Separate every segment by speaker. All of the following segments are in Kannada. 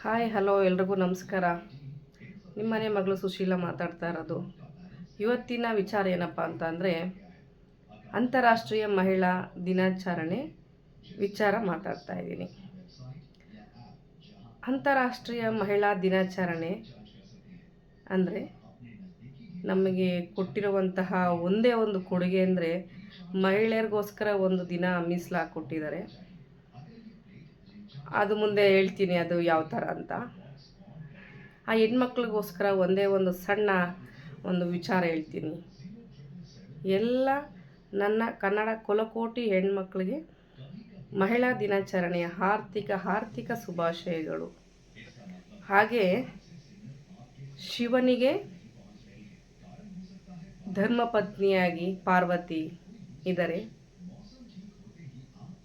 Speaker 1: ಹಾಯ್ ಹಲೋ ಎಲ್ರಿಗೂ ನಮಸ್ಕಾರ. ನಿಮ್ಮನೆ ಮಗಳು ಸುಶೀಲಾ ಮಾತಾಡ್ತಾ ಇರೋದು. ಇವತ್ತಿನ ವಿಚಾರ ಏನಪ್ಪ ಅಂತಂದರೆ ಅಂತಾರಾಷ್ಟ್ರೀಯ ಮಹಿಳಾ ದಿನಾಚರಣೆ ವಿಚಾರ ಮಾತಾಡ್ತಾ ಇದ್ದೀನಿ. ಅಂತಾರಾಷ್ಟ್ರೀಯ ಮಹಿಳಾ ದಿನಾಚರಣೆ ಅಂದರೆ ನಮಗೆ ಕೊಟ್ಟಿರುವಂತಹ ಒಂದೇ ಒಂದು ಕೊಡುಗೆ ಅಂದರೆ ಮಹಿಳೆಯರಿಗೋಸ್ಕರ ಒಂದು ದಿನ ಮೀಸಲಾಕೊಟ್ಟಿದ್ದಾರೆ. ಅದು ಮುಂದೆ ಹೇಳ್ತೀನಿ ಅದು ಯಾವ ಥರ ಅಂತ. ಆ ಹೆಣ್ಮಕ್ಳಿಗೋಸ್ಕರ ಒಂದೇ ಒಂದು ಸಣ್ಣ ಒಂದು ವಿಚಾರ ಹೇಳ್ತೀನಿ. ಎಲ್ಲ ನನ್ನ ಕನ್ನಡ ಕುಲಕೋಟಿ ಹೆಣ್ಮಕ್ಳಿಗೆ ಮಹಿಳಾ ದಿನಾಚರಣೆಯ ಹಾರ್ದಿಕ ಶುಭಾಶಯಗಳು. ಹಾಗೆ ಶಿವನಿಗೆ ಧರ್ಮಪತ್ನಿಯಾಗಿ ಪಾರ್ವತಿ ಇದ್ದಾರೆ.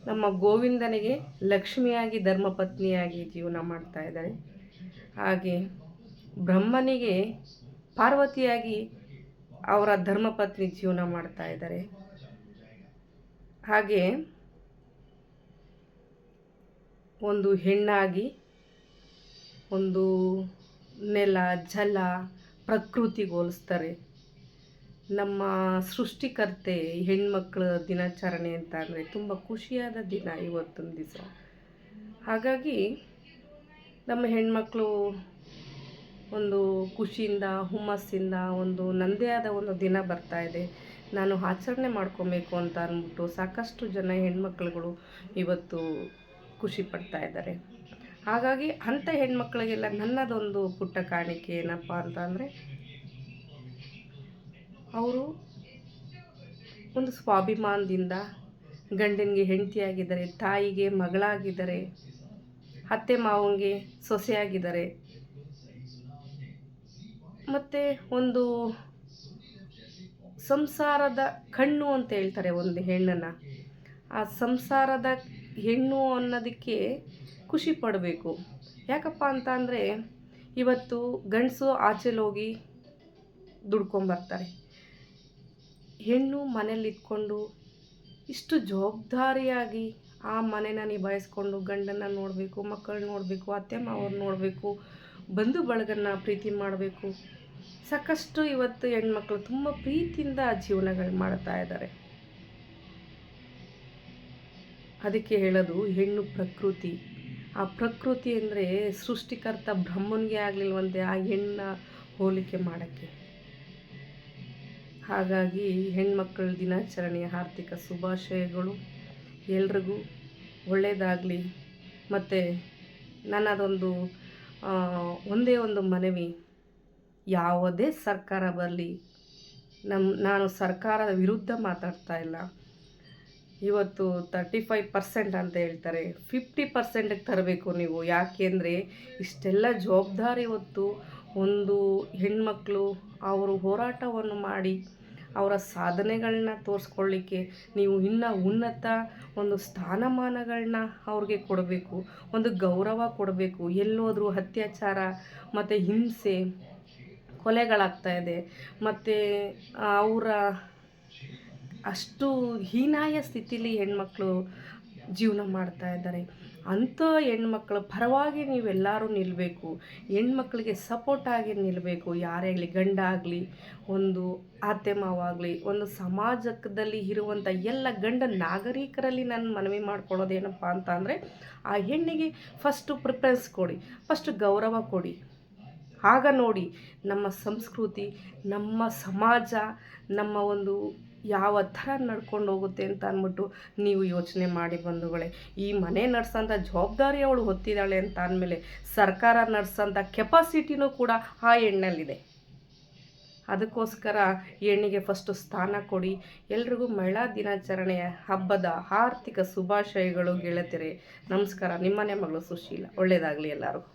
Speaker 1: ನಮ್ಮ ಗೋವಿಂದನಿಗೆ ಲಕ್ಷ್ಮಿಯಾಗಿ ಧರ್ಮಪತ್ನಿಯಾಗಿ ಜೀವನ ಮಾಡ್ತಾ ಇದ್ದಾರೆ. ಹಾಗೆ ಬ್ರಹ್ಮನಿಗೆ ಪಾರ್ವತಿಯಾಗಿ ಅವರ ಧರ್ಮಪತ್ನಿ ಜೀವನ ಮಾಡ್ತಾ ಇದ್ದಾರೆ. ಹಾಗೆ ಒಂದು ಹೆಣ್ಣಾಗಿ ಒಂದು ನೆಲ ಜಲ ಪ್ರಕೃತಿಗೆ ಹೋಲಿಸ್ತಾರೆ. ನಮ್ಮ ಸೃಷ್ಟಿಕರ್ತೆ ಹೆಣ್ಮಕ್ಳ ದಿನಾಚರಣೆ ಅಂತ ಅಂದರೆ ತುಂಬ ಖುಷಿಯಾದ ದಿನ ಇವತ್ತೊಂದು ದಿವಸ. ಹಾಗಾಗಿ ನಮ್ಮ ಹೆಣ್ಮಕ್ಳು ಒಂದು ಖುಷಿಯಿಂದ ಹುಮ್ಮಸ್ಸಿಂದ ಒಂದು ನನ್ನದೇ ಆದ ಒಂದು ದಿನ ಬರ್ತಾ ಇದೆ, ನಾನು ಆಚರಣೆ ಮಾಡ್ಕೊಬೇಕು ಅಂತ ಅಂದ್ಬಿಟ್ಟು ಸಾಕಷ್ಟು ಜನ ಹೆಣ್ಮಕ್ಳುಗಳು ಇವತ್ತು ಖುಷಿ ಪಡ್ತಾ ಇದ್ದಾರೆ. ಹಾಗಾಗಿ ಅಂಥ ಹೆಣ್ಮಕ್ಳಿಗೆಲ್ಲ ನನ್ನದೊಂದು ಪುಟ್ಟ ಕಾಣಿಕೆ ಏನಪ್ಪ ಅಂತ ಅಂದರೆ ಅವರು ಒಂದು ಸ್ವಾಭಿಮಾನದಿಂದ ಗಂಡನಿಗೆ ಹೆಂಡತಿಯಾಗಿದ್ದಾರೆ, ತಾಯಿಗೆ ಮಗಳಾಗಿದ್ದಾರೆ, ಅತ್ತೆ ಮಾವಂಗೆ ಸೊಸೆಯಾಗಿದ್ದಾರೆ. ಮತ್ತು ಒಂದು ಸಂಸಾರದ ಕಣ್ಣು ಅಂತ ಹೇಳ್ತಾರೆ ಒಂದು ಹೆಣ್ಣನ್ನು. ಆ ಸಂಸಾರದ ಹೆಣ್ಣು ಅನ್ನೋದಕ್ಕೆ ಖುಷಿ ಪಡಬೇಕು. ಯಾಕಪ್ಪ ಅಂತ ಅಂದರೆ ಇವತ್ತು ಗಂಡಸು ಆಚೆಲೋಗಿ ದುಡ್ಕೊಂಬರ್ತಾರೆ, ಹೆಣ್ಣು ಮನೇಲಿ ಇದ್ಕೊಂಡು ಇಷ್ಟು ಜವಾಬ್ದಾರಿಯಾಗಿ ಆ ಮನೆನ ನಿಭಾಯಿಸ್ಕೊಂಡು ಗಂಡನ್ನು ನೋಡಬೇಕು, ಮಕ್ಕಳು ನೋಡಬೇಕು, ಅತ್ತೆ ಮಾವರು ನೋಡಬೇಕು, ಬಂಧು ಬಳಗನ್ನ ಪ್ರೀತಿ ಮಾಡಬೇಕು. ಸಾಕಷ್ಟು ಇವತ್ತು ಹೆಣ್ಮಕ್ಳು ತುಂಬ ಪ್ರೀತಿಯಿಂದ ಜೀವನಗಳು ಮಾಡ್ತಾ ಇದ್ದಾರೆ. ಅದಕ್ಕೆ ಹೇಳೋದು ಹೆಣ್ಣು ಪ್ರಕೃತಿ. ಆ ಪ್ರಕೃತಿ ಅಂದರೆ ಸೃಷ್ಟಿಕರ್ತ ಬ್ರಹ್ಮನಿಗೆ ಆಗಲಿಲ್ವಂತೆ ಆ ಹೆಣ್ಣ ಹೋಲಿಕೆ ಮಾಡೋಕ್ಕೆ. ಹಾಗಾಗಿ ಹೆಣ್ಮಕ್ಳ ದಿನಾಚರಣೆಯ ಹಾರ್ದಿಕ ಶುಭಾಶಯಗಳು. ಎಲ್ರಿಗೂ ಒಳ್ಳೆಯದಾಗಲಿ. ಮತ್ತು ನನ್ನದೊಂದು ಒಂದೇ ಒಂದು ಮನವಿ, ಯಾವುದೇ ಸರ್ಕಾರ ಬರಲಿ, ನಾನು ಸರ್ಕಾರದ ವಿರುದ್ಧ ಮಾತಾಡ್ತಾ ಇಲ್ಲ. ಇವತ್ತು 35% ಅಂತ ಹೇಳ್ತಾರೆ, 50%ಗೆ ತರಬೇಕು ನೀವು. ಯಾಕೆಂದರೆ ಇಷ್ಟೆಲ್ಲ ಜವಾಬ್ದಾರಿ ಹೊತ್ತು ಒಂದು ಹೆಣ್ಮಕ್ಳು ಅವರು ಹೋರಾಟವನ್ನು ಮಾಡಿ ಅವರ ಸಾಧನೆಗಳನ್ನ ತೋರಿಸ್ಕೊಳ್ಳಿಕ್ಕೆ ನೀವು ಇನ್ನೂ ಉನ್ನತ ಒಂದು ಸ್ಥಾನಮಾನಗಳನ್ನ ಅವ್ರಿಗೆ ಕೊಡಬೇಕು, ಒಂದು ಗೌರವ ಕೊಡಬೇಕು. ಎಲ್ಲೋದ್ರೂ ಅತ್ಯಾಚಾರ ಮತ್ತು ಹಿಂಸೆ ಕೊಲೆಗಳಾಗ್ತಾ ಇದೆ. ಮತ್ತು ಅವರ ಅಷ್ಟು ಹೀನಾಯ ಸ್ಥಿತಿಲಿ ಹೆಣ್ಮಕ್ಳು ಜೀವನ ಮಾಡ್ತಾ ಇದ್ದಾರೆ. ಅಂಥ ಹೆಣ್ಮಕ್ಳ ಪರವಾಗಿ ನೀವೆಲ್ಲರೂ ನಿಲ್ಲಬೇಕು, ಹೆಣ್ಮಕ್ಳಿಗೆ ಸಪೋರ್ಟಾಗಿ ನಿಲ್ಲಬೇಕು. ಯಾರೇ ಆಗಲಿ, ಗಂಡ ಆಗಲಿ, ಒಂದು ಅತ್ತೆ ಮಾವಾಗಲಿ, ಒಂದು ಸಮಾಜದಲ್ಲಿ ಇರುವಂಥ ಎಲ್ಲ ಗಂಡ ನಾಗರಿಕರಲ್ಲಿ ನಾನು ಮನವಿ ಮಾಡ್ಕೊಳ್ಳೋದೇನಪ್ಪ ಅಂತ ಅಂದರೆ ಆ ಹೆಣ್ಣಿಗೆ ಫಸ್ಟು ಪ್ರಿಫರೆನ್ಸ್ ಕೊಡಿ, ಫಸ್ಟು ಗೌರವ ಕೊಡಿ. ಆಗ ನೋಡಿ ನಮ್ಮ ಸಂಸ್ಕೃತಿ, ನಮ್ಮ ಸಮಾಜ, ನಮ್ಮ ಒಂದು ಯಾವ ಥರ ನಡ್ಕೊಂಡು ಹೋಗುತ್ತೆ ಅಂತ ಅಂದ್ಬಿಟ್ಟು ನೀವು ಯೋಚನೆ ಮಾಡಿ ಬಂಧುಗಳೇ. ಈ ಮನೆ ನಡೆಸೋಂಥ ಜವಾಬ್ದಾರಿ ಅವಳು ಹೊತ್ತಿದ್ದಾಳೆ ಅಂತ ಅಂದಮೇಲೆ ಸರ್ಕಾರ ನಡೆಸೋಂಥ ಕೆಪಾಸಿಟಿನೂ ಕೂಡ ಆ ಹೆಣ್ಣಲ್ಲಿದೆ. ಅದಕ್ಕೋಸ್ಕರ ಹೆಣ್ಣಿಗೆ ಫಸ್ಟು ಸ್ಥಾನ ಕೊಡಿ. ಎಲ್ರಿಗೂ ಮಹಿಳಾ ದಿನಾಚರಣೆಯ ಹಬ್ಬದ ಆರ್ಥಿಕ ಶುಭಾಶಯಗಳು ಗೆಳತಿಯರೇ. ನಮಸ್ಕಾರ. ನಿಮ್ಮನೆ ಮಗಳು ಸುಶೀಲ. ಒಳ್ಳೆಯದಾಗಲಿ ಎಲ್ಲರಿಗೂ.